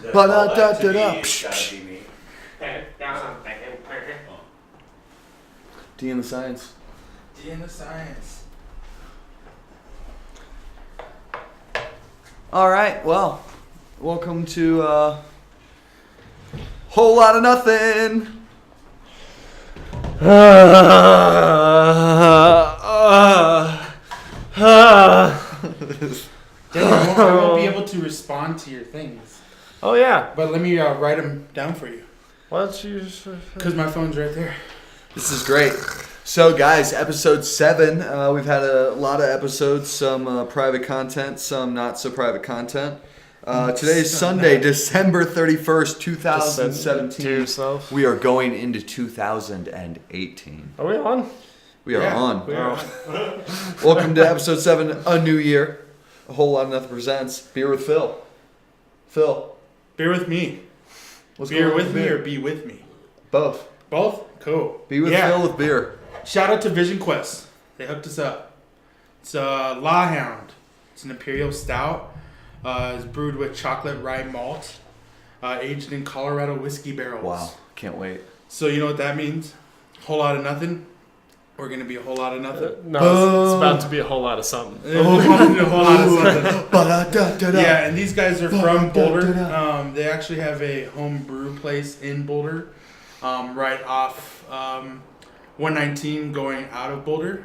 Ba-da-da-da-da. D in the science. D in the science. All right, well, welcome to Whole Lotta Nothin. I won't be able to respond to your things. Oh, yeah. But let me write them down for you. Why don't you... Because my phone's right there. This is great. So, guys, episode 7. We've had a lot of episodes, some private content, some not so private content. Today is Sunday, December 31st, 2017. We are going into 2018. Are we on? We are on. We are. Welcome to episode 7, a new year. A Whole Lot of Nothing presents Beer with Phil. Phil. Beer with me. What's beer going on with me or be with me? Both. Both? Cool. Be with Phil with beer. Shout out to Vision Quest. They hooked us up. It's a La Hound. It's an Imperial Stout. It's brewed with chocolate rye malt. Aged in Colorado whiskey barrels. Wow. Can't wait. So you know what that means? Whole lot of nothing. We're going to be a whole lot of nothing. No, it's about to be a whole lot of something. A whole lot of something. Yeah, and these guys are from Boulder. They actually have a home brew place in Boulder. Right off 119 going out of Boulder.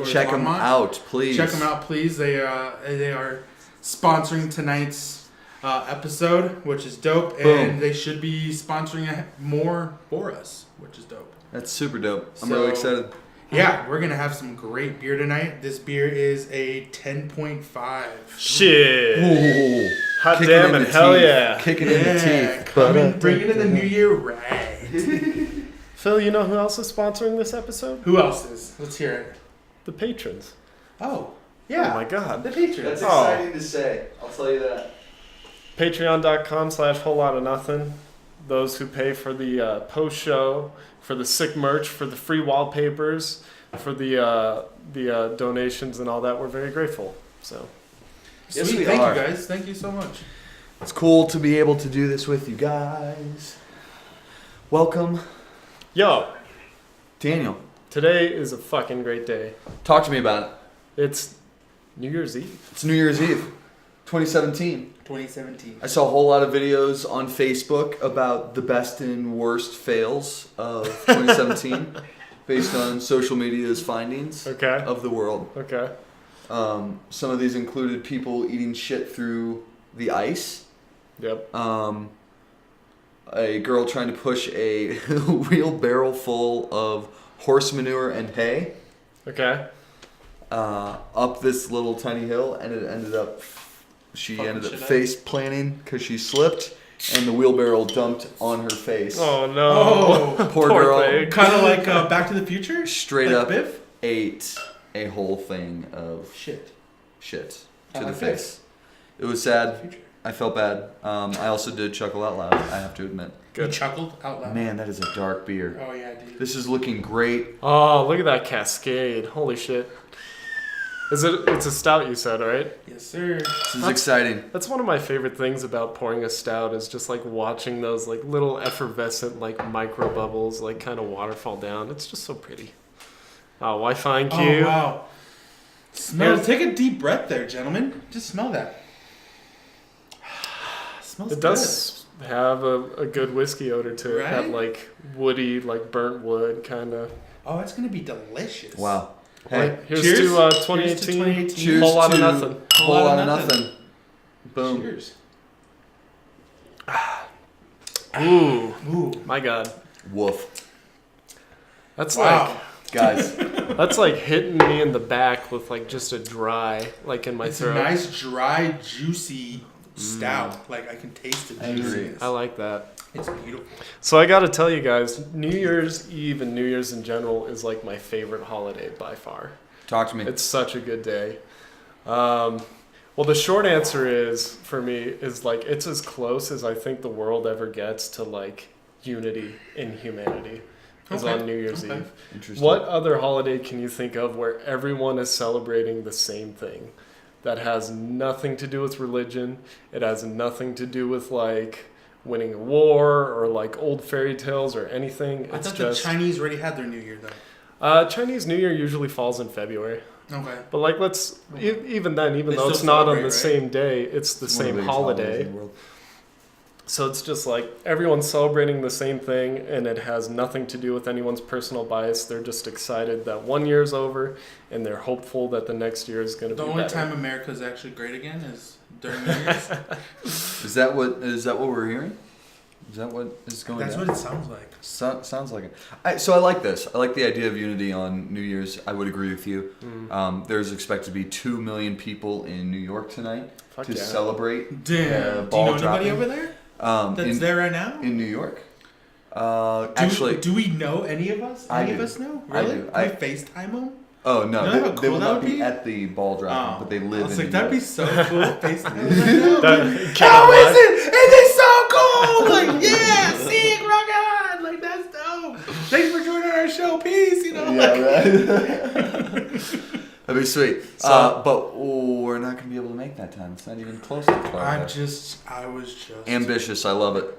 Check them out, please. Check them out, please. They are sponsoring tonight's episode, which is dope. Boom. And they should be sponsoring more for us, which is dope. That's super dope. I'm really excited. Yeah, we're going to have some great beer tonight. This beer is a 10.5. Shit. Ooh. Hot damn and hell teeth. yeah. Kicking in the teeth. Bring it in the new year right. Phil, you know who else is sponsoring this episode? Who else is? Let's hear it. The patrons. Oh, yeah. Oh my god. The patrons. That's exciting to say. I'll tell you that. Patreon.com/whole lot of nothing. Those who pay for the post show, for the sick merch, for the free wallpapers, for the donations and all that, we're very grateful. So, yes, Sweet. we Thank are. you guys. Thank you so much. It's cool to be able to do this with you guys. Welcome, yo, Daniel. today is a fucking great day. Talk to me about it. It's New Year's Eve. It's New Year's Eve, 2017. 2017. I saw a whole lot of videos on Facebook about the best and worst fails of 2017 based on social media's findings of the world. Okay. Some of these included people eating shit through the ice. Yep. A girl trying to push a wheelbarrow full of horse manure and hay. Okay. Up this little tiny hill, and it ended up... She Fucking ended up shit face planting because she slipped, and the wheelbarrow dumped on her face. Oh no! Oh, poor girl. Kind of like Back to the Future. Straight like up Biff? ate a whole thing of shit to the face. It was sad. I felt bad. I also did chuckle out loud, I have to admit. Good. You chuckled out loud. Man, that is a dark beer. Oh yeah, dude. This is looking great. Oh, look at that cascade! Holy shit! It's a stout, you said, right? Yes, sir. This is exciting. That's one of my favorite things about pouring a stout is just like watching those like little effervescent like micro bubbles like kind of waterfall down. It's just so pretty. Oh, why thank you. Oh wow. Smell. Take a deep breath there, gentlemen. Just smell that. Smells It does have a good whiskey odor to it. Right? That like woody, like burnt wood kind of. Oh, it's gonna be delicious. Wow. Hey, Right, here's cheers. to 2018. Here's to 2018. cheers Whole lot to of nothing. Whole lot of nothing. Boom. Cheers. Ooh, my God. Woof. That's Wow. Guys, that's like hitting me in the back with like just a dry, like in my It's throat. a nice, dry, juicy stout. Like I can taste the I agree. juiciness. I like that. It's beautiful. So I got to tell you guys, New Year's Eve and New Year's in general is like my favorite holiday by far. talk to me. It's such a good day. Well, the short answer is, for me, is like it's as close as I think the world ever gets to like unity in humanity is on New Year's Eve. Interesting. What other holiday can you think of where everyone is celebrating the same thing? That has nothing to do with religion. It has nothing to do with like winning a war or like old fairy tales or anything. I thought the Chinese already had their New Year though. Chinese New Year usually falls in February. Okay. But like even then, even though it's not on the same day, it's the same holiday. So it's just like everyone's celebrating the same thing, and it has nothing to do with anyone's personal bias. They're just excited that one year's over, and they're hopeful that the next year is going to be better. The only time America is actually great again is during New Year's. Is that what we're hearing? Is that what is going on? That's what it sounds like. Sounds like it. So I like this. I like the idea of unity on New Year's. I would agree with you. There's expected to be 2 million people in New York tonight to celebrate. Damn. Do you know anybody over there? That's there right now? In New York? Do we know any of us? Any of us know? Really? I do. Can we FaceTime them? Oh, no. You know they will not be at the ball dropping, but they live in New York. I was like, that'd be so cool. FaceTime right now. How is it? Is it so cool? Like, yeah, sick, rock on. Like, that's dope. Thanks for joining our show. Peace, you know? Yeah, right. That'd be sweet. But we're not going to be able to make that time. It's not even close to 12. I was just... ambitious. I love it.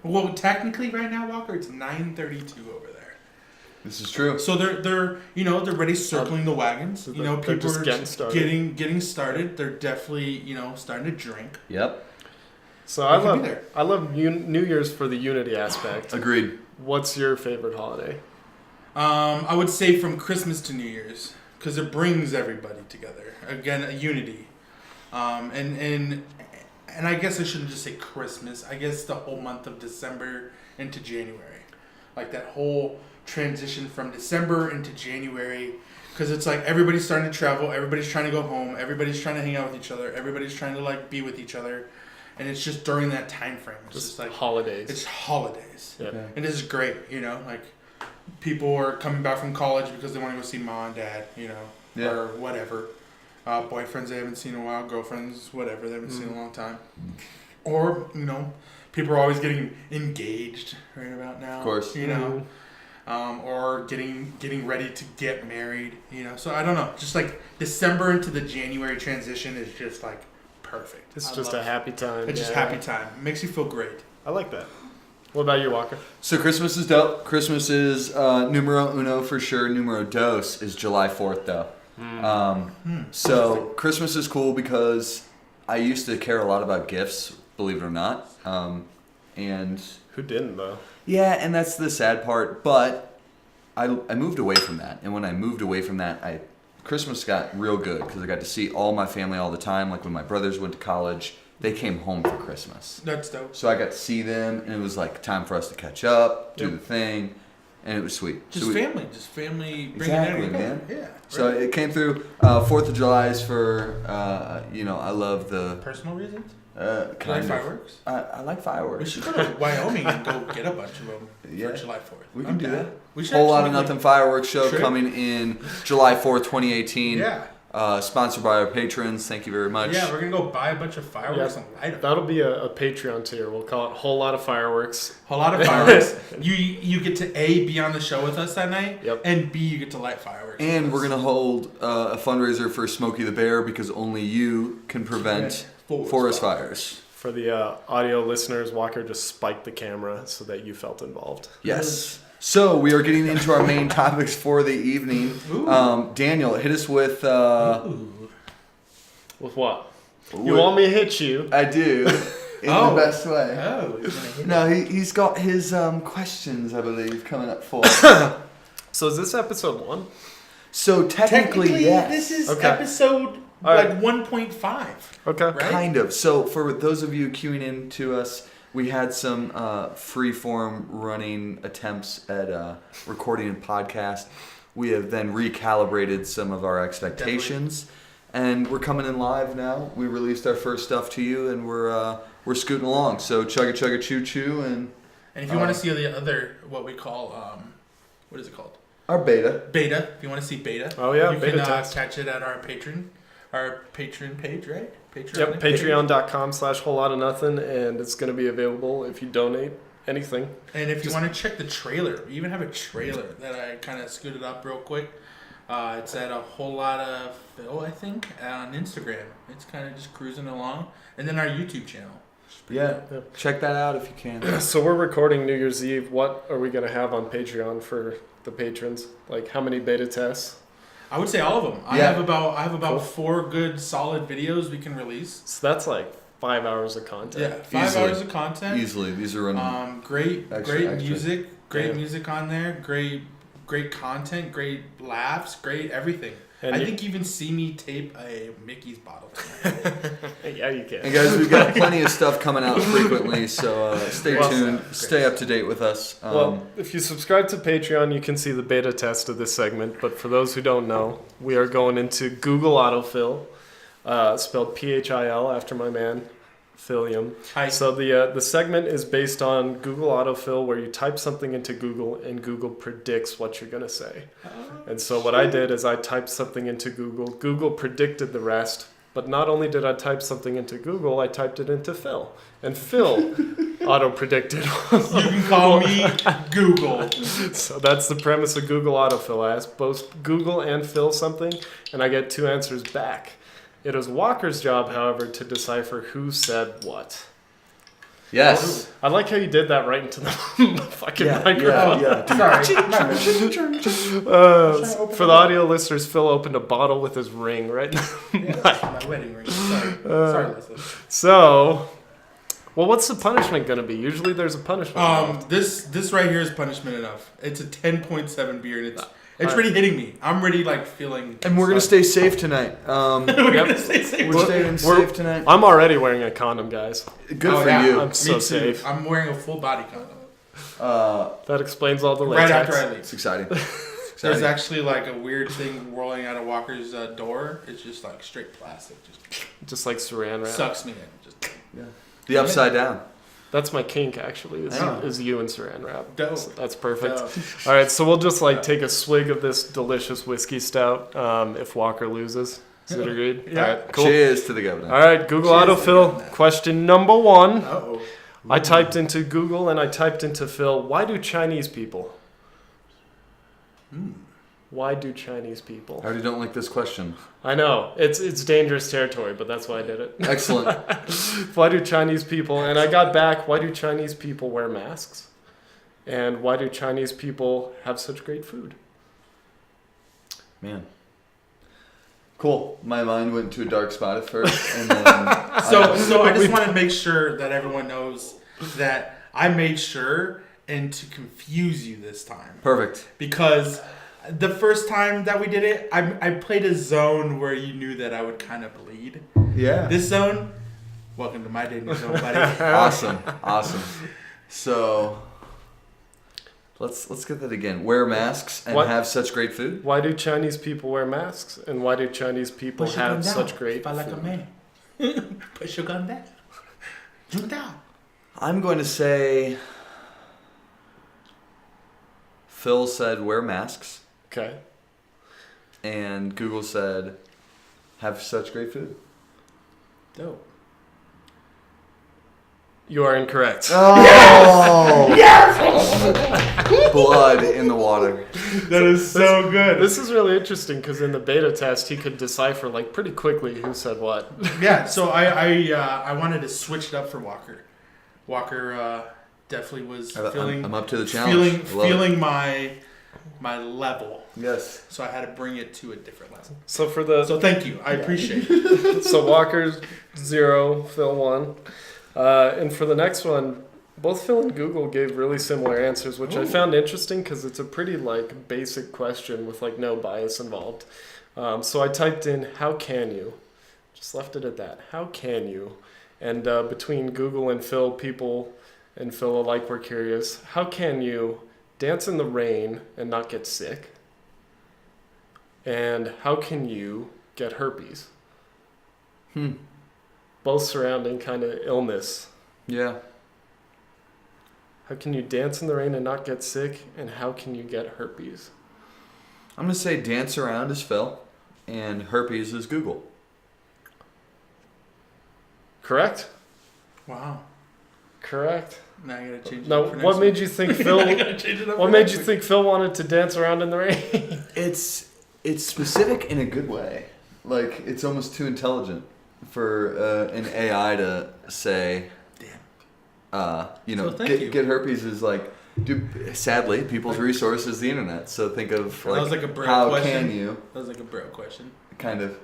Well, technically right now, Walker, it's 9:32 over there. This is true. So they're already circling the wagons. So people are getting started. Getting started. They're definitely, starting to drink. Yep. So I love New Year's for the unity aspect. Agreed. What's your favorite holiday? I would say from Christmas to New Year's, because it brings everybody together. Again, a unity. And I guess I shouldn't just say Christmas. I guess the whole month of December into January. Like that whole transition from December into January. Because it's like everybody's starting to travel. Everybody's trying to go home. Everybody's trying to hang out with each other. Everybody's trying to like be with each other. And it's just during that time frame. It's just like holidays. It's holidays. Yeah. And this is great, like people are coming back from college because they want to go see mom and dad, or whatever. Boyfriends they haven't seen in a while, girlfriends, whatever, they haven't seen in a long time. Or, people are always getting engaged right about now. Of course. Or getting ready to get married, So I don't know. Just like December into the January transition is just like perfect. It's just a happy time. It's just happy time. It makes you feel great. I like that. What about you, Walker? So Christmas is dope. Christmas is numero uno for sure. Numero dos is July 4th, though. So Christmas is cool because I used to care a lot about gifts, believe it or not. And who didn't, though? Yeah, and that's the sad part. But I moved away from that. And when I moved away from that, Christmas got real good because I got to see all my family all the time. Like when my brothers went to college, they came home for Christmas. That's dope. So I got to see them, and it was like time for us to catch up, do the thing, and it was sweet. Just family bringing exactly, it man. Yeah. So it came through. 4th of July is for, I love the... Personal reasons? You like fireworks? I like fireworks. We should go to Wyoming and go get a bunch of them for July 4th. We can do that. We should Whole Lotta Nothin fireworks show coming in July 4th, 2018. Yeah. Sponsored by our patrons. Thank you very much. Yeah, we're going to go buy a bunch of fireworks and light them. That'll be a Patreon tier. We'll call it Whole Lotta Fireworks. Whole Lotta Fireworks. You get to A, be on the show with us that night, and B, you get to light fireworks. And we're going to hold a fundraiser for Smokey the Bear because only you can prevent forest fires. For the audio listeners, Walker just spiked the camera so that you felt involved. Yes. So we are getting into our main topics for the evening. Daniel, hit us with... With what? You want me to hit you? I do. In the best way. Oh, he's going to hit No, he's got his questions, I believe, coming up for. So is this episode 1? So technically yes. This is episode 1.5. Okay. Right? Kind of. So for those of you queuing in to us, we had some free-form running attempts at recording a podcast. We have then recalibrated some of our expectations, and we're coming in live now. We released our first stuff to you, and we're scooting along. So chugga chugga choo choo, and if you want to see the other what we call what is it called? Our beta. If you want to see beta, you beta can test. catch it at our Patreon page, right? Patreon. Yep, patreon.com/Whole Lotta Nothin, and it's going to be available if you donate anything. And if you want to check the trailer, we even have a trailer that I kind of scooted up real quick. It's at a Whole Lotta Phil, I think, on Instagram. It's kind of just cruising along. And then our YouTube channel. Yeah, check that out if you can. So we're recording New Year's Eve. What are we going to have on Patreon for the patrons? Like how many beta tests? I would say all of them. I have about 4 good solid videos we can release. So that's like 5 hours of content. Yeah, 5 hours of content. Easily. These are running. Great music. Great Yeah. music on there. Great content. Great laughs. Great everything. And I think you even see me tape a Mickey's bottle. Yeah, you can. And guys, we've got plenty of stuff coming out frequently, so stay tuned. Stay up to date with us. Well, if you subscribe to Patreon, you can see the beta test of this segment. But for those who don't know, we are going into Google Autofill, spelled PHIL after my man, Philium. Hi. So the segment is based on Google Autofill, where you type something into Google and Google predicts what you're going to say. And so what I did is I typed something into Google. Google predicted the rest. But not only did I type something into Google, I typed it into Phil. And Phil auto-predicted. You can call me Google. So that's the premise of Google Autofill. I ask both Google and Phil something, and I get 2 answers back. It is Walker's job, however, to decipher who said what. yes. I like how you did that right into the fucking microphone. Yeah. Sorry. For the audio listeners, Phil opened a bottle with his ring right now. My wedding ring. Sorry, Leslie. So, well, what's the punishment going to be? Usually there's a punishment. This right here is punishment enough. It's a 10.7 beer, and it's really hitting me. I'm really feeling. And we're gonna stay safe tonight. We're gonna stay safe. We're staying safe tonight. I'm already wearing a condom, guys. Good for you. I'm so Me too. safe. I'm wearing a full body condom. That explains all the Right latex. after I leave. It's exciting. There's actually a weird thing rolling out of Walker's door. It's just straight plastic. Just like saran wrap. Sucks me in. the upside down. That's my kink, actually, Oh. is you and saran wrap. Dope. So that's perfect. Dope. All right, so we'll just take a swig of this delicious whiskey stout if Walker loses. Is it agreed? Yeah. All right, cool. Cheers to the governor. All right, Google Cheers to autofill. that. Question number 1. Uh-oh. I typed into Google and I typed into Phil, why do Chinese people? Why do Chinese I people? already don't like this question. I know, it's dangerous territory, but that's why I did it. Excellent. Why do Chinese people, and I got back, why do Chinese people wear masks? And why do Chinese people have such great food? Man. Cool. My mind went to a dark spot at first, and then So I just want to make sure that everyone knows that I made sure and to confuse you this time. Perfect. Because the first time that we did it, I played a zone where you knew that I would kind of bleed. Yeah. This zone, welcome to my dating zone, buddy. Awesome. So let's get that again. Wear masks and What? have such great food. Why do Chinese people wear masks? And why do Chinese people Push your gun have down. such great Fight like a food? man. Push your gun down. Jump down. I'm going to say Phil said wear masks, Okay. and Google said have such great food. Dope. You are incorrect. Oh! Yes! Blood in the water. That is so good. This is really interesting because in the beta test, he could decipher pretty quickly who said what. Yeah, so I wanted to switch it up for Walker. Walker definitely was feeling. I'm up to the challenge. Feeling my level. Yes. So I had to bring it to a different level. So for the So thank you. I appreciate it. so Walker's 0, Phil 1, and for the next one, both Phil and Google gave really similar answers, which I found interesting because it's a pretty basic question with no bias involved. So I typed in "How can you?" Just left it at that. How can you? And between Google and Phil, people and Phil alike were curious. How can you dance in the rain and not get sick? And how can you get herpes? Both surrounding kind of illness. Yeah. How can you dance in the rain and not get sick? And how can you get herpes? I'm going to say dance around is Phil, and herpes is Google. Correct? Wow. Correct. Now I gotta change it Now, up for next what week. made you think Phil? What made you think Phil wanted to dance around in the rain? It's specific in a good way. It's almost too intelligent for an AI to say. Damn. Get herpes is like, sadly, people's resource is the internet. So think of that was like a bro how question. can you? That was like a bro question. Kind of.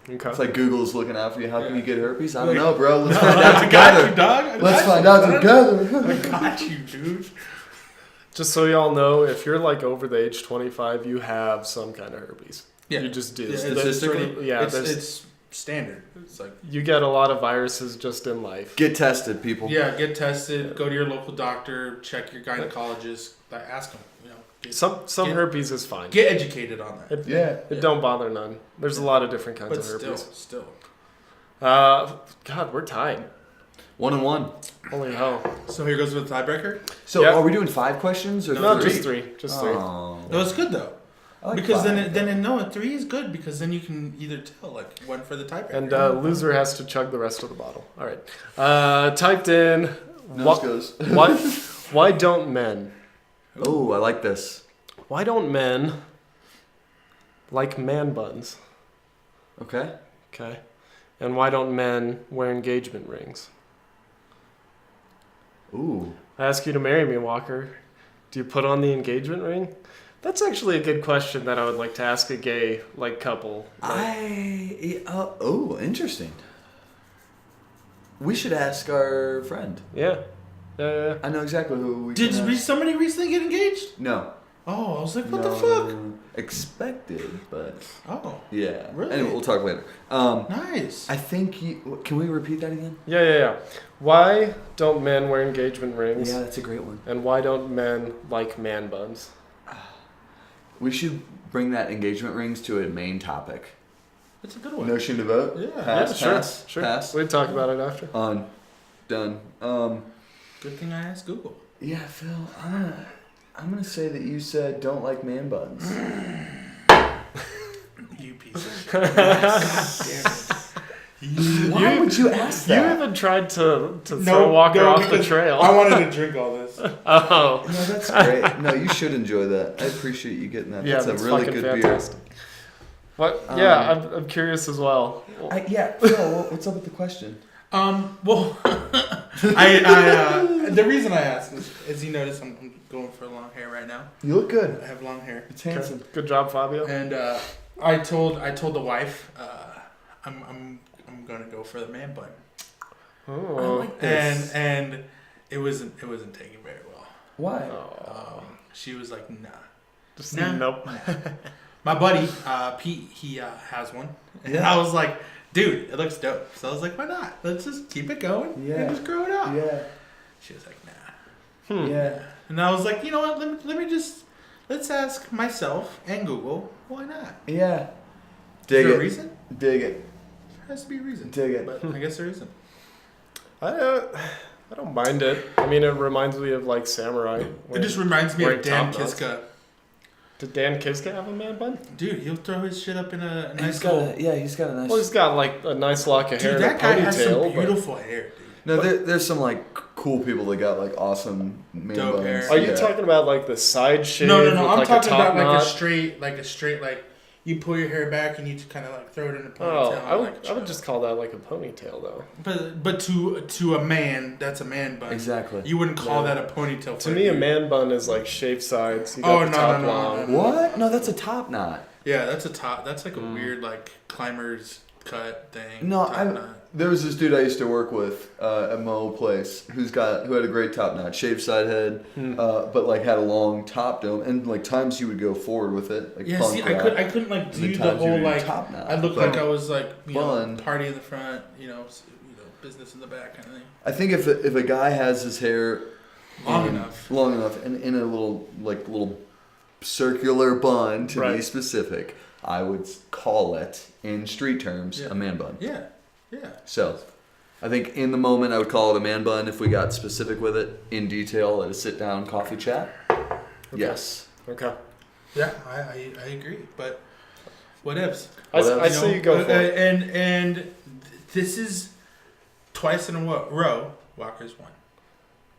Okay. It's like Google's looking out for you. How can you get herpes? I don't Like, know, bro. Let's find out together. I got you, dog. Let's find out together. I got you, dude. Just so y'all know, if you're like over the age 25, you have some kind of herpes. Yeah. You just do. Yeah, Statistically? it's standard. It's like you get a lot of viruses just in life. Get tested, people. yeah, get tested. Go to your local doctor. Check your gynecologist. Ask them. Some herpes is fine. Get educated on that. It don't bother none. There's a lot of different kinds But of herpes. still. God, we're tied. 1-1. Holy hell. So here goes with the tiebreaker. So Yeah. are we doing 5 questions or No, 3? just 3. Just 3. Oh. That was good though. I like Because 5, then 3 is good because then you can either tell like one for the tiebreaker. And loser has to chug the rest of the bottle. All right. Typed in. Nose goes. Why don't men? Oh, I like this. Why don't men like man buns? Okay. Okay. And why don't men wear engagement rings? Ooh. I ask you to marry me, Walker. Do you put on the engagement ring? That's actually a good question that I would like to ask a gay couple. Interesting. We should ask our friend. Yeah. I know exactly who we Did can ask. somebody recently get engaged? No. Oh, I was like, what the fuck? Expected, but Oh, yeah. Really? Anyway, we'll talk later. nice. I think you. Can we repeat that again? Yeah. Why don't men wear engagement rings? Yeah, that's a great one. And why don't men like man buns? We should bring that engagement rings to a main topic. That's a good one. Notion to vote? Yeah. Pass. Sure. Pass. We'll talk about it after. On. Done. Good thing I asked Google. Yeah, Phil, I'm gonna say that you said don't like man buns. You piece of shit. God damn it. Why would you ask You that? even tried to throw Walker off the because trail. I wanted to drink all this. Oh. No, that's great. No, you should enjoy that. I appreciate you getting that. Yeah, that's a really fucking good fantastic. What? Yeah, I'm curious as well. beer. Phil, what's up with the question? Well, the reason I asked is you notice I'm going for long hair right now. You look good. I have long hair. It's handsome. Good job, Fabio. And I told the wife I'm gonna go for the man bun. Oh. I like this. And it wasn't taken very well. Why? She was like, nah. Just Nah. nope. My buddy Pete, he has one, and Yeah. I was like, dude, it looks dope. So I was like, why not? Let's just keep it going and just grow it out. Yeah. She was like, nah. Yeah. And I was like, you know what? Let's ask myself and Google, why not? Yeah. Is Dig there a it. reason? Dig it. There has to be a reason. Dig it. But I guess there isn't. I don't mind it. I mean, it reminds me of like Samurai. It just reminds me wearing of Dan top knots. Kiska. Did Dan Kiska have a man bun? Dude, he'll throw his shit up in a nice He's got little... he's got a nice. Well, he's got like a nice lock of hair Dude, and a that guy has some ponytail. beautiful hair, dude. No, there's some like cool people that got like awesome man Dope buns. hair. Are you Yeah. talking about like the side shave? No. with, I'm like, talking a top about knot? like a straight, like you pull your hair back and you kind of like throw it in a Oh, ponytail. I would just call that like a ponytail though. But to a man, that's a man bun. Exactly. You wouldn't call Yeah. that a ponytail. To me, a man bun is like shaved sides. You got Oh, the no, top no, long. no. What? No, that's a top knot. Yeah, that's a top. That's like a weird like climber's cut thing. No, top knot. there was this dude I used to work with at my old place who had a great top knot, shaved side head, but like had a long top dome, and like times you would go forward with it. Like Yeah, punk see, rock. I couldn't like And do the the times you whole do like. top knot. I looked But like I was like fun. party in the front, business in the back kind of thing. I think if a guy has his hair Long long enough, and in a little circular bun to be Right. specific, I would call it in street terms a man bun. Yeah. So, I think in the moment I would call it a man bun. If we got specific with it in detail at a sit down coffee chat, yes. Okay. Yeah, I agree, but whatevs. I see you go for it. And this is twice in a row. Walker's won.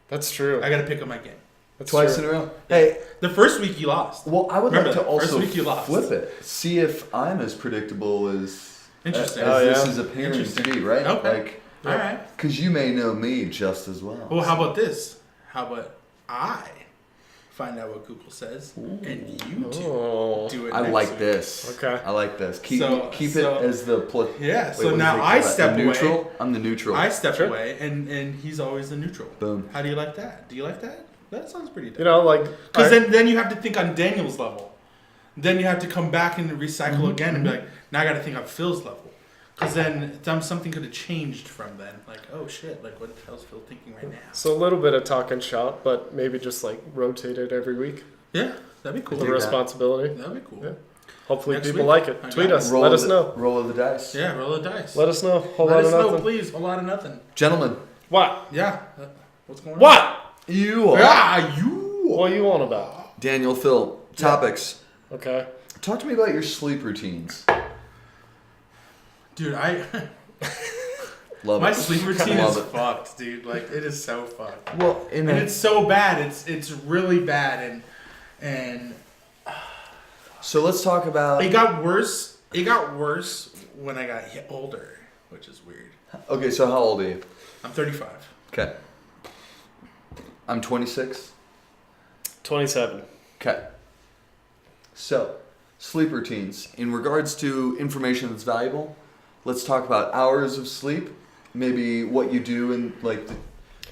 That's true. I got to pick up my game. That's Twice true. in a row. Hey, The first week you lost. well, I would Remember like to that. First also week you lost. flip it. See if I'm as predictable as Interesting. as Oh, this yeah. is appearing to Interesting. be, right? Okay. Like All right. Because you may know me just as well. Well, how about this? How about I find out what Google says, and you two do it I next like week. this. Okay. I like this. Keep So- it as the... Yeah, so what now does it I call that? step The neutral? away. I'm the neutral. I step Sure. away, and he's always the neutral. Boom. How do you like that? Do you like that? That sounds pretty dope. You know, like... Because then you have to think on Daniel's level. Then you have to come back and recycle again and be like, now I got to think on Phil's level. Because then something could have changed from then. Like, oh shit, like what the hell's Phil thinking right now? So a little bit of talk and shop, but maybe just like rotate it every week. Yeah, that'd be cool. The responsibility. That'd be cool. Yeah. Hopefully Next people week. like it. I Tweet got us. Roll Let of us the- know. Roll of the dice. Yeah, roll the dice. Let us know. Whole Let lot us of know, nothing. please. A lot of nothing. Gentlemen, What? Yeah. What's going on? What? you are... Yeah, you. What are you on about? Daniel, Phil, topics. Okay. Talk to me about your sleep routines. Dude, Love my it. sleep routine Love is it. fucked, dude. Like, it is so fucked. Well, And it's so bad. It's really bad. And so let's talk about... it got worse. It got worse when I got older, which is weird. Okay, so how old are you? I'm 35. Okay. I'm 26. 27. Okay. So, sleep routines. In regards to information that's valuable, let's talk about hours of sleep. Maybe what you do in like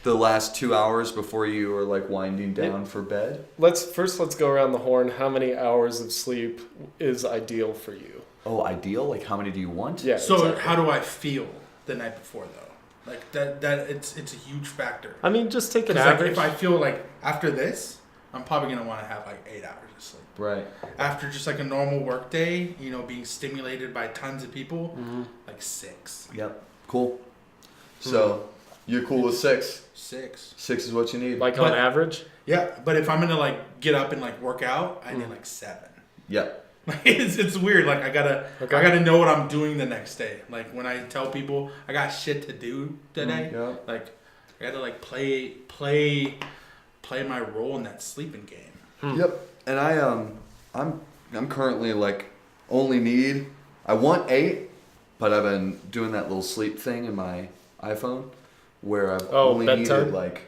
the last 2 hours before you are like winding down for bed. Let's go around the horn. How many hours of sleep is ideal for you? Oh, ideal? Like how many do you want? Yeah. So exactly. how do I feel the night before though? Like that it's a huge factor. I mean, just take an 'Cause, like, average. if I feel like after this, I'm probably gonna want to have like 8 hours of sleep. Right. After just like a normal work day, you know, being stimulated by tons of people, like 6. Yep. Cool. So, you're cool with 6. 6. 6 is what you need. like But- on average? Yeah, but if I'm gonna like get up and like work out, I need like 7. Yep. Like it's weird. Like I gotta know what I'm doing the next day. Like when I tell people I got shit to do today, Yep. like I gotta like play my role in that sleeping game. Yep. And I'm currently like I want 8, but I've been doing that little sleep thing in my iPhone where I've only bedtime? needed like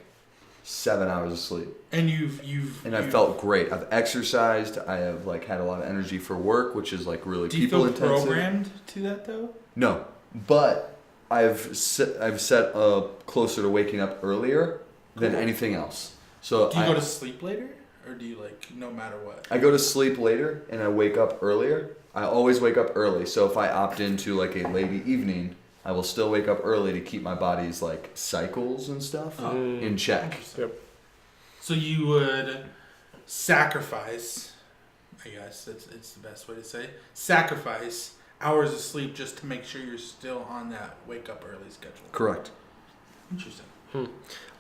7 hours of sleep. And I felt great. I've exercised. I have like had a lot of energy for work, which is like really Do you people feel intensive. programmed to that though? No, but I've set closer to waking up earlier than Cool. anything else. So Do you go to sleep later, or do you like no matter what? I go to sleep later and I wake up earlier. I always wake up early. So if I opt into like a late evening, I will still wake up early to keep my body's like cycles and stuff in check. Yep. So you would sacrifice, I guess it's the best way to say, sacrifice hours of sleep just to make sure you're still on that wake up early schedule. Correct. Interesting.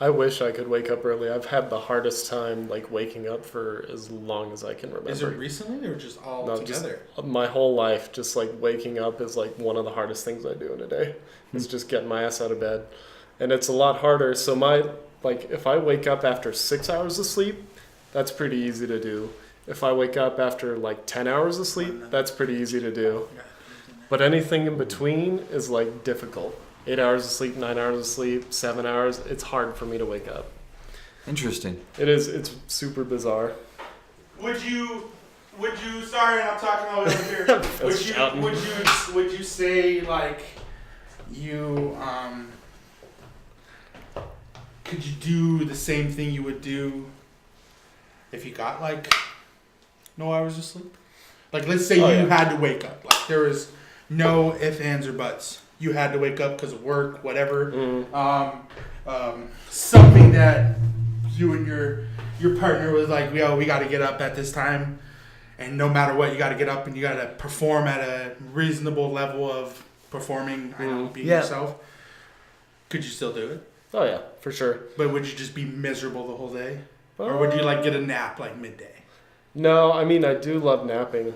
I wish I could wake up early. I've had the hardest time like waking up for as long as I can remember. Is it recently or just all No, together? just my whole life, just like waking up is like one of the hardest things I do in a day. It's just getting my ass out of bed. And it's a lot harder. So if I wake up after 6 hours of sleep, that's pretty easy to do. If I wake up after like 10 hours of sleep, that's pretty easy to do. But anything in between is like difficult. 8 hours of sleep, 9 hours of sleep, 7 hours, it's hard for me to wake up. Interesting. It's super bizarre. Would you sorry, I'm talking all over here. Shouting. Would you say like you could you do the same thing you would do if you got like no hours of sleep? Like let's say you had to wake up. Like there was no ifs, ands, or buts. You had to wake up because of work, whatever. Something that you and your partner was like, yo, we got to get up at this time, and no matter what, you got to get up and you got to perform at a reasonable level of performing. I know, being yourself. Could you still do it? Oh yeah, for sure. But would you just be miserable the whole day, or would you like get a nap like midday? No, I mean, I do love napping,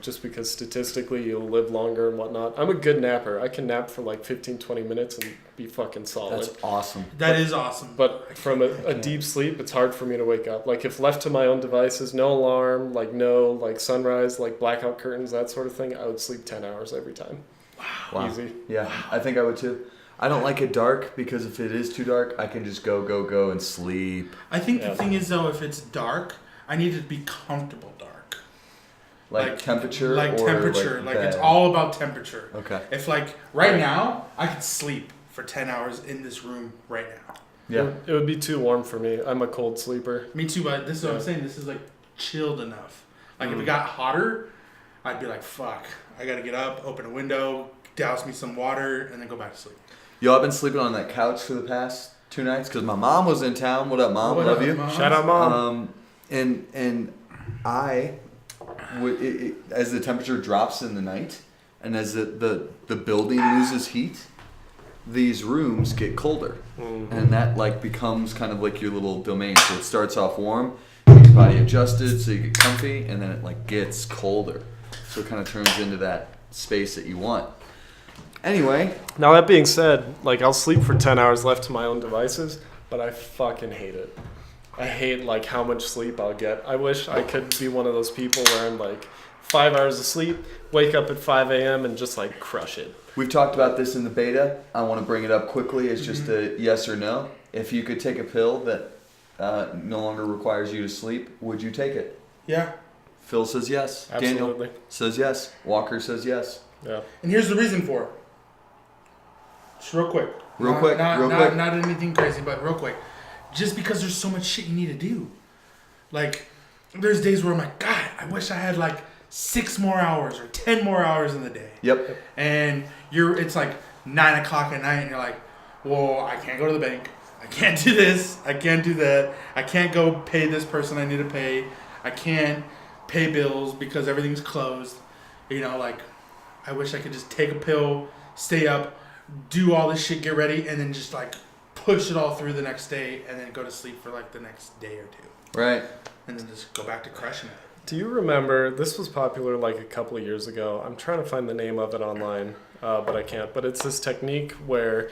just because statistically you'll live longer and whatnot. I'm a good napper. I can nap for like 15, 20 minutes and be fucking solid. That's awesome. That is awesome. But from a deep sleep, it's hard for me to wake up. Like if left to my own devices, no alarm, like no like sunrise, like blackout curtains, that sort of thing, I would sleep 10 hours every time. Wow. Easy. Yeah, I think I would too. I don't like it dark because if it is too dark, I can just go and sleep. I think the thing is though, if it's dark, I need it to be comfortable dark. Like temperature? Like or temperature. Like bed? It's all about temperature. Okay. If like right now, I could sleep for 10 hours in this room right now. Yeah. It would be too warm for me. I'm a cold sleeper. Me too, but this is what I'm saying. This is like chilled enough. Like if it got hotter, I'd be like, fuck. I gotta get up, open a window, douse me some water, and then go back to sleep. Yo, I've been sleeping on that couch for the past 2 nights because my mom was in town. What up, Mom? What Love up, you. Mom? Shout out, Mom. And I would, as the temperature drops in the night, and as the building loses heat, these rooms get colder, and that like becomes kind of like your little domain. So it starts off warm, get your body adjusted, so you get comfy, and then it like gets colder. So it kind of turns into that space that you want. Anyway. Now that being said, like I'll sleep for 10 hours left to my own devices, but I fucking hate it. I hate like how much sleep I'll get. I wish I could be one of those people where I'm like 5 hours of sleep, wake up at 5 a.m. and just like crush it. We've talked about this in the beta. I want to bring it up quickly. It's just a yes or no. If you could take a pill that no longer requires you to sleep, would you take it? Yeah. Phil says yes. Absolutely. Daniel says yes. Walker says yes. Yeah. And here's the reason for it. Just real quick. Not anything crazy, but real quick. Just because there's so much shit you need to do. Like, there's days where I'm like, God, I wish I had like 6 more hours or 10 more hours in the day. Yep. And it's like 9 o'clock at night and you're like, well, I can't go to the bank. I can't do this. I can't do that. I can't go pay this person I need to pay. I can't pay bills because everything's closed. You know, like, I wish I could just take a pill, stay up, do all this shit, get ready, and then just like push it all through the next day and then go to sleep for like the next day or 2. Right. And then just go back to crushing it. Do you remember, this was popular like a couple of years ago. I'm trying to find the name of it online, but I can't. But it's this technique where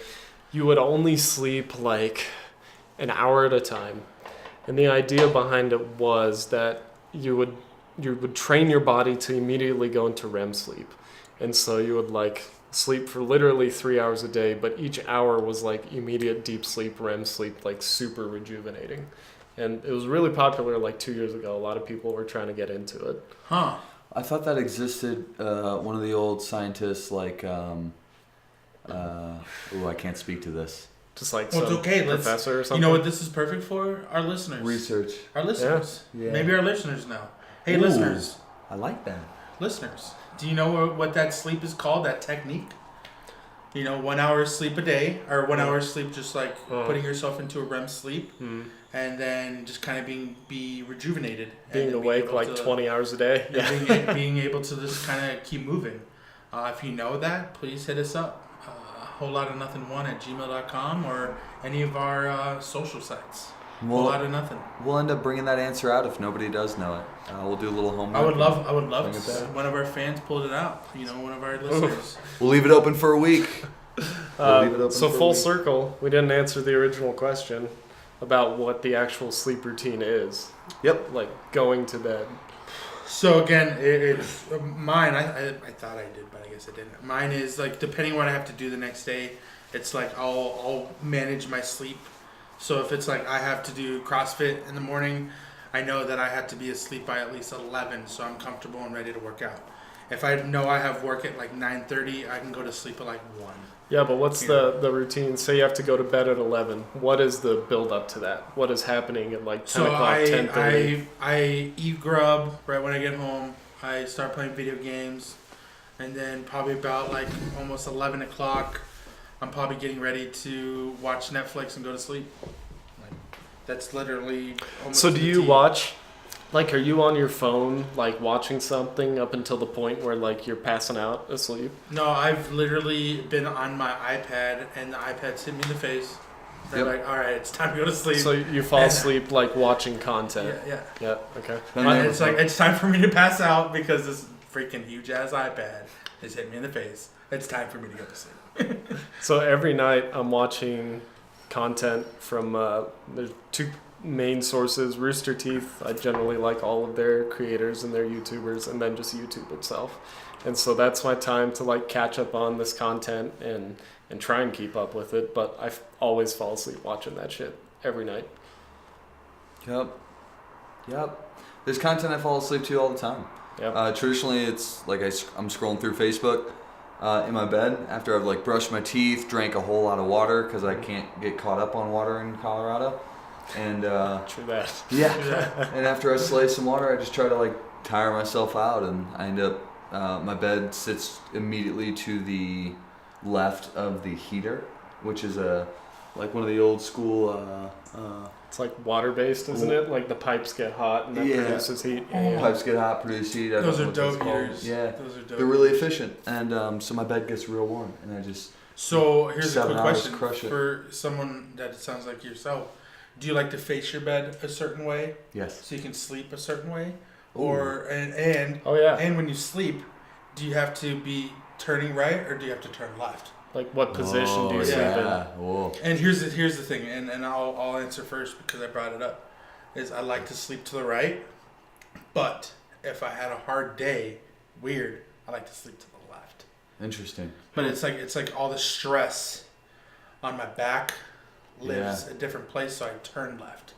you would only sleep like an hour at a time. And the idea behind it was that you would train your body to immediately go into REM sleep. And so you would like sleep for literally 3 hours a day, but each hour was like immediate deep sleep, REM sleep, like super rejuvenating. And it was really popular like 2 years ago. A lot of people were trying to get into it. Huh. I thought that existed. One of the old scientists, like, I can't speak to this. Just like well, some it's okay. professor or something. You know what this is perfect for? Our listeners. Research. Our listeners. Yeah. Maybe our listeners know. Hey, Ooh, listeners. I like that. Listeners. Do you know what that sleep is called? That technique? 1 hour sleep a day, or 1 hour sleep, just like putting yourself into a REM sleep, and then just kind of be rejuvenated. Being awake like 20 hours a day. Yeah. Being able to just kind of keep moving. If you know that, please hit us up. Whole Lotta Nothin 1@gmail.com or any of our social sites. Whole Lotta Nothin. We'll end up bringing that answer out if nobody does know it. We'll do a little homework. I would love to see one of our fans pulled it out. One of our listeners. We'll leave it open for a week. So full circle, we didn't answer the original question about what the actual sleep routine is. Yep. Like going to bed. So again, it's mine. I thought I did, but I guess I didn't. Mine is like depending what I have to do the next day. It's like I'll manage my sleep. So if it's like I have to do CrossFit in the morning, I know that I have to be asleep by at least 11, so I'm comfortable and ready to work out. If I know I have work at like 9:30, I can go to sleep at like 1. Yeah, but what's the routine? Say you have to go to bed at 11. What is the build up to that? What is happening at like 10 o'clock, 10:30? I eat grub right when I get home. I start playing video games. And then probably about like almost 11 o'clock, I'm probably getting ready to watch Netflix and go to sleep. That's literally almost So do you watch, like, are you on your phone, like, watching something up until the point where, like, you're passing out asleep? No, I've literally been on my iPad, and the iPad's hit me in the face. They're like, all right, it's time to go to sleep. So you fall asleep, like, watching content? Yeah, okay. And it's like, it's time for me to pass out because this freaking huge-ass iPad has hit me in the face. It's time for me to go to sleep. So every night I'm watching content from there's 2 main sources. Rooster Teeth, I generally like all of their creators and their YouTubers, and then just YouTube itself. And so that's my time to like catch up on this content and and try and keep up with it, but I always fall asleep watching that shit every night. Yep. There's content I fall asleep to all the time. Yep. Traditionally, it's like I'm scrolling through Facebook in my bed after I've like brushed my teeth, drank a whole lot of water because I can't get caught up on water in Colorado. And True that. yeah. And after I slay some water, I just try to like tire myself out, and I end up my bed sits immediately to the left of the heater, which is like one of the old school. It's like water-based, isn't it? Like the pipes get hot and that produces heat. Yeah. Pipes get hot, produce heat. I Those don't are know what dope that's heaters. called. Yeah, those are dope. they're really efficient, and so my bed gets real warm, and I just. So here's a 7 quick hours question crush it. for someone that sounds like yourself. Do you like to face your bed a certain way Yes. so you can sleep a certain way, Ooh. or and Oh yeah. and when you sleep, do you have to be turning right or do you have to turn left? Like what position do you sleep in? Whoa. And here's the thing, and I'll answer first because I brought it up. Is I like to sleep to the right, but if I had a hard day, I like to sleep to the left. Interesting. But it's like all the stress on my back lives a different place, so I turn left.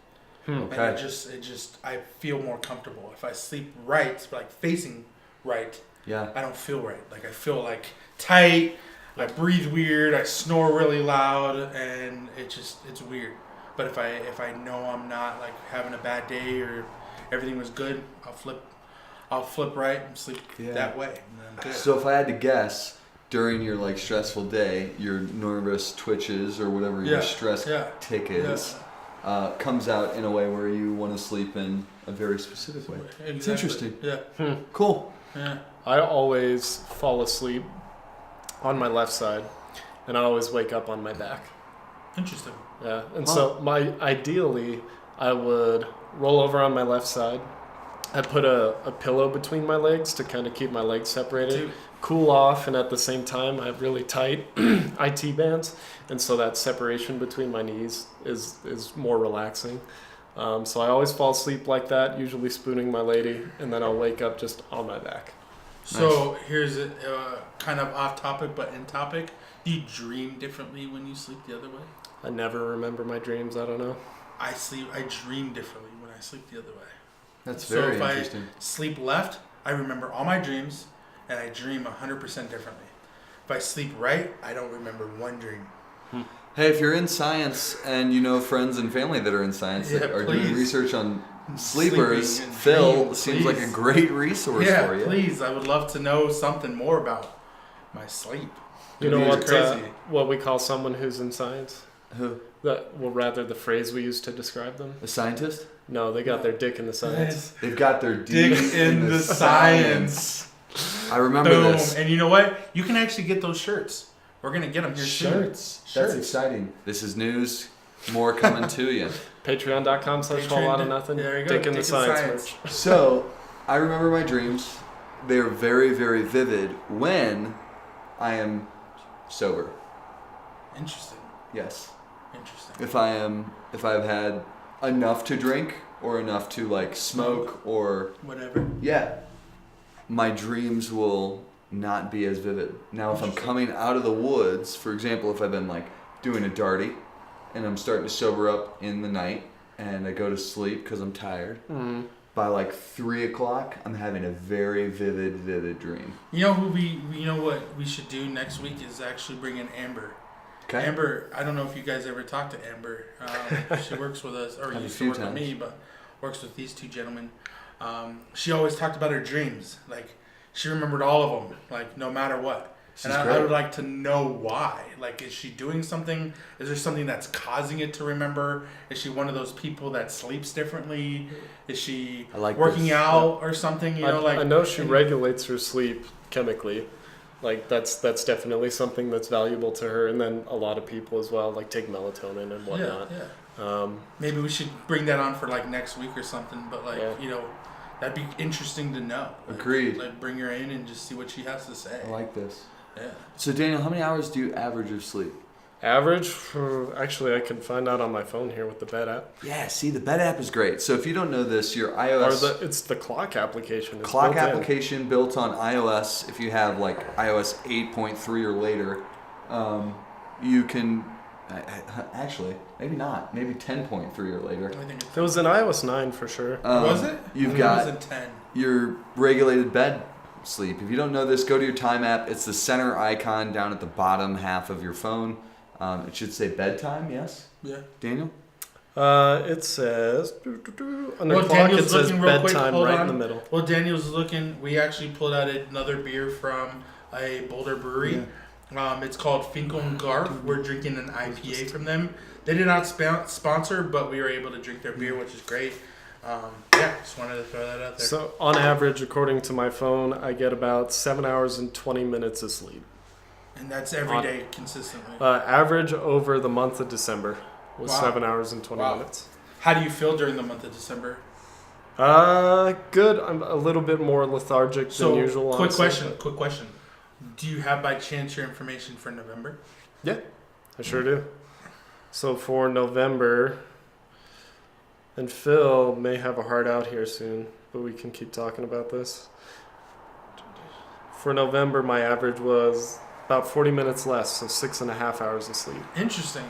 Okay. And it just I feel more comfortable. If I sleep right, like facing right, Yeah. I don't feel right. Like I feel like tight, I breathe weird, I snore really loud, and it's weird. But if I know I'm not like having a bad day or everything was good, I'll flip right and sleep that way. And then I'm good. So if I had to guess, during your like stressful day, your nervous twitches or whatever your stress tick is, comes out in a way where you want to sleep in a very specific way. Exactly. It's interesting. Yeah. Cool. Yeah. I always fall asleep on my left side, and I always wake up on my back. Interesting. Yeah, and so ideally, I would roll over on my left side. I put a pillow between my legs to kind of keep my legs separated, Dude. cool off, and at the same time, I have really tight IT bands, and so that separation between my knees is more relaxing. So I always fall asleep like that, usually spooning my lady, and then I'll wake up just on my back. So here's a kind of off topic but in topic. Do you dream differently when you sleep the other way? I never remember my dreams. I don't know. I dream differently when I sleep the other way. That's very so if interesting. I sleep left, I remember all my dreams, and I dream 100% differently. If I sleep right, I don't remember one dream. Hey, if you're in science and you know friends and family that are in science that are doing research on sleepers, Phil seems like a great resource for you. Yeah, please. I would love to know something more about my sleep. You know It's crazy. what we call someone who's in science? Who? Rather the phrase we use to describe them. A scientist? No, they got their dick in the science. They've got their Dick in the science. I remember Boom. this. And you know what? You can actually get those shirts. We're going to get them here Shirts. soon. That's exciting. This is news. More coming to you. Patreon.com/Whole Lotta Nothin. There you go. Dick in the science merch. So, I remember my dreams. They are very, very vivid when I am sober. Interesting. Yes. Interesting. If I've had enough to drink or enough to like smoke or whatever. Yeah. My dreams will not be as vivid. Now, if I'm coming out of the woods, for example, if I've been like doing a darty and I'm starting to sober up in the night and I go to sleep because I'm tired, by like 3 o'clock, I'm having a very vivid dream. You know what we should do next week is actually bring in Amber. Okay. Amber, I don't know if you guys ever talked to Amber. She works with us, or used to work with me, but works with these two gentlemen. She always talked about her dreams. Like, she remembered all of them, like, no matter what. And I would like to know why. Like, is she doing something? Is there something that's causing it to remember? Is she one of those people that sleeps differently? Is she working out or something? I know she regulates her sleep chemically. Like, that's definitely something that's valuable to her. And then a lot of people as well, like, take melatonin and whatnot. Yeah. Maybe we should bring that on for, like, next week or something. But, like, that'd be interesting to know. Like, Agreed. Like, bring her in and just see what she has to say. I like this. Yeah. So, Daniel, how many hours do you average of sleep? Average? Actually, I can find out on my phone here with the Bed app. Yeah, see, the Bed app is great. So if you don't know this, your iOS... it's the clock application. Clock application built on iOS. If you have like iOS 8.3 or later, you can actually maybe not, maybe 10.3 or later. I think It was in iOS 9 for sure. Was it? You've got it was a 10. your regulated bed sleep. If you don't know this, go to your time app. It's the center icon down at the bottom half of your phone. It should say bedtime. Yes. Yeah. Daniel. It says under Well, clock. Daniel's It says looking real quick. bedtime Hold right on. in the middle. Well, Daniel's looking. We actually pulled out another beer from a Boulder brewery. It's called Finkel and Garth. We're drinking an IPA from them. They did not sponsor, but we were able to drink their beer, which is great. Just wanted to throw that out there. So on average, according to my phone, I get about 7 hours and 20 minutes of sleep. And that's every day consistently. Average over the month of December was Wow. 7 hours and 20 Wow. minutes. How do you feel during the month of December? Good. I'm a little bit more lethargic than usual. Quick honestly, question. Do you have by chance your information for November? Yeah, I sure do. So for November, and Phil may have a heart out here soon, but we can keep talking about this. For November, my average was about 40 minutes less, so 6.5 hours of sleep. Interesting.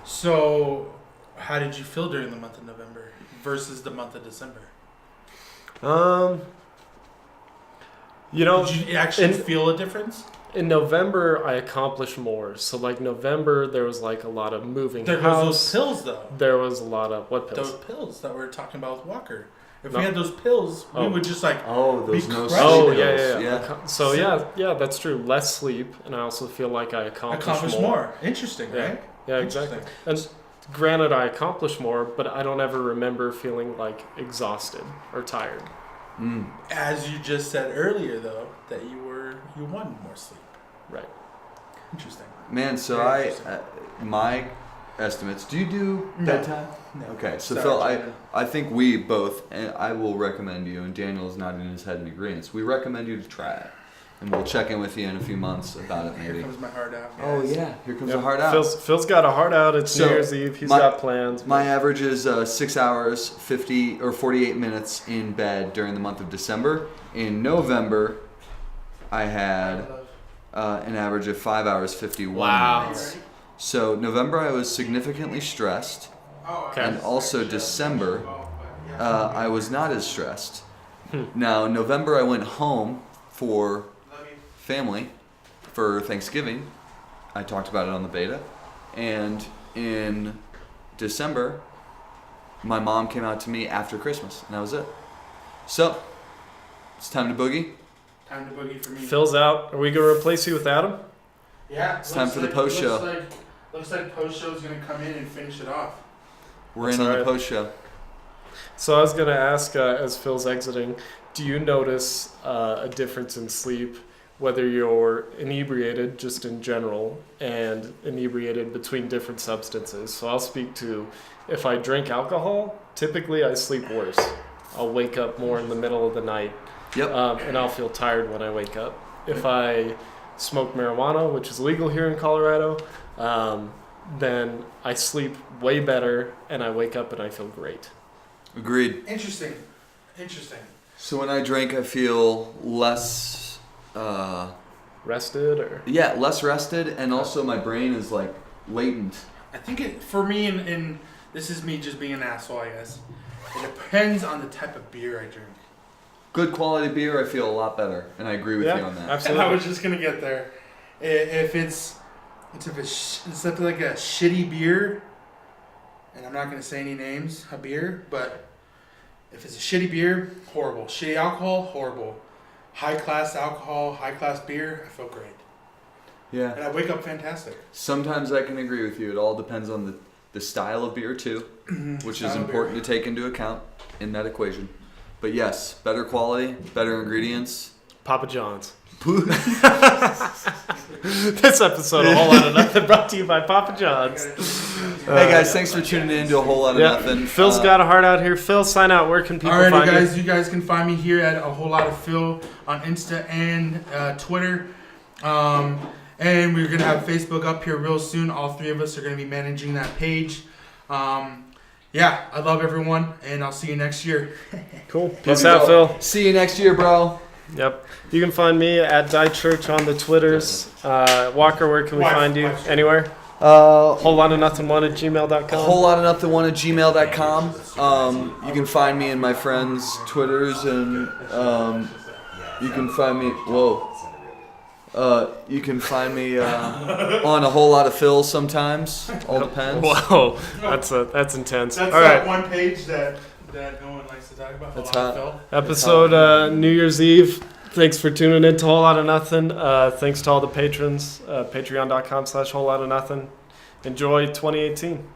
So, how did you feel during the month of November versus the month of December? Did you actually feel a difference? In November, I accomplished more. So, like November, there was like a lot of moving There was house. those pills, though. There was a lot of what pills? Those pills that we were talking about with Walker. If No. we had those pills, we would just like. Those Be no crushed. sleep Oh pills. yeah. So yeah, that's true. Less sleep, and I also feel like I accomplished more. Interesting, Yeah. right? Yeah, exactly. And granted, I accomplished more, but I don't ever remember feeling like exhausted or tired. As you just said earlier, though, that you wanted more sleep. Right. Interesting. Man, so Very interesting. my estimates. Do you do No. bedtime? No. Okay, so Sorry, Phil, Jaden. I think we both, and I will recommend you, and Daniel's nodding his head in agreement. We recommend you to try it, and we'll check in with you in a few months about it, Here maybe. comes my heart out. Oh guys. yeah, here comes Yep. the heart out. Phil's got a heart out. It's So, New Year's Eve. He's my- got plans. My average is 6 hours, 50 or 48 minutes in bed during the month of December. In November, I had an average of 5 hours, 51 Wow. minutes. So November, I was significantly stressed, Okay. and also December, I was not as stressed. Now, in November, I went home for family for Thanksgiving. I talked about it on the beta. And in December, my mom came out to me after Christmas, and that was it. So, it's time to boogie. Time to boogie for me. Phil's out. Are we gonna replace you with Adam? Yeah, It's time for the post show. Looks like post show's gonna come in and finish it off. We're That's in on all the right. post show. So I was gonna ask, as Phil's exiting, do you notice a difference in sleep, whether you're inebriated just in general and inebriated between different substances? So I'll speak to, if I drink alcohol, typically I sleep worse. I'll wake up more in the middle of the night, Yep. and I'll feel tired when I wake up. If I smoke marijuana, which is legal here in Colorado, then I sleep way better and I wake up and I feel great. Agreed. Interesting. So when I drink, I feel less, Rested or? yeah, less rested, and also my brain is like latent. I think for me, and this is me just being an asshole, I guess. It depends on the type of beer I drink. Good quality beer, I feel a lot better, and I agree with you on that. Absolutely. I was just gonna get there. If it's like a shitty beer, and I'm not gonna say any names of beer, but if it's a shitty beer, horrible. Shitty alcohol, horrible. High class alcohol, high class beer, I feel great, Yeah. and I wake up fantastic. Sometimes I can agree with you. It all depends on the style of beer too, which is Style of important to take into account in that equation. But yes, better quality, better ingredients. Papa John's. This episode of Whole Lotta Nothin brought to you by Papa John's. Hey guys, thanks for tuning in to a whole lot of nothing. Phil's got a heart out here. Phil, sign out. Where can people Alrighty, find guys, you? you guys can find me here at A Whole Lot of Phil on Insta and Twitter. And we're going to have Facebook up here real soon. All three of us are going to be managing that page. Yeah, I love everyone, and I'll see you next year. Cool. Peace out, Phil. See you next year, bro. Yep. You can find me at Die Church on the Twitters. Walker, where can we find you? Anywhere? Whole Lotta Nothin one at gmail.com. Whole Lotta Nothin one at gmail.com. You can find me in my friends' Twitters, and you can find me. You can find me on a whole lot of fills sometimes. All depends. Whoa, that's intense. That's All that right. one page that no one likes to talk about. That's a lot of hot. Phil. Episode New Year's Eve. Thanks for tuning in to Whole Lotta Nothin. Thanks to all the patrons. Patreon.com/Whole Lotta Nothin. Enjoy 2018.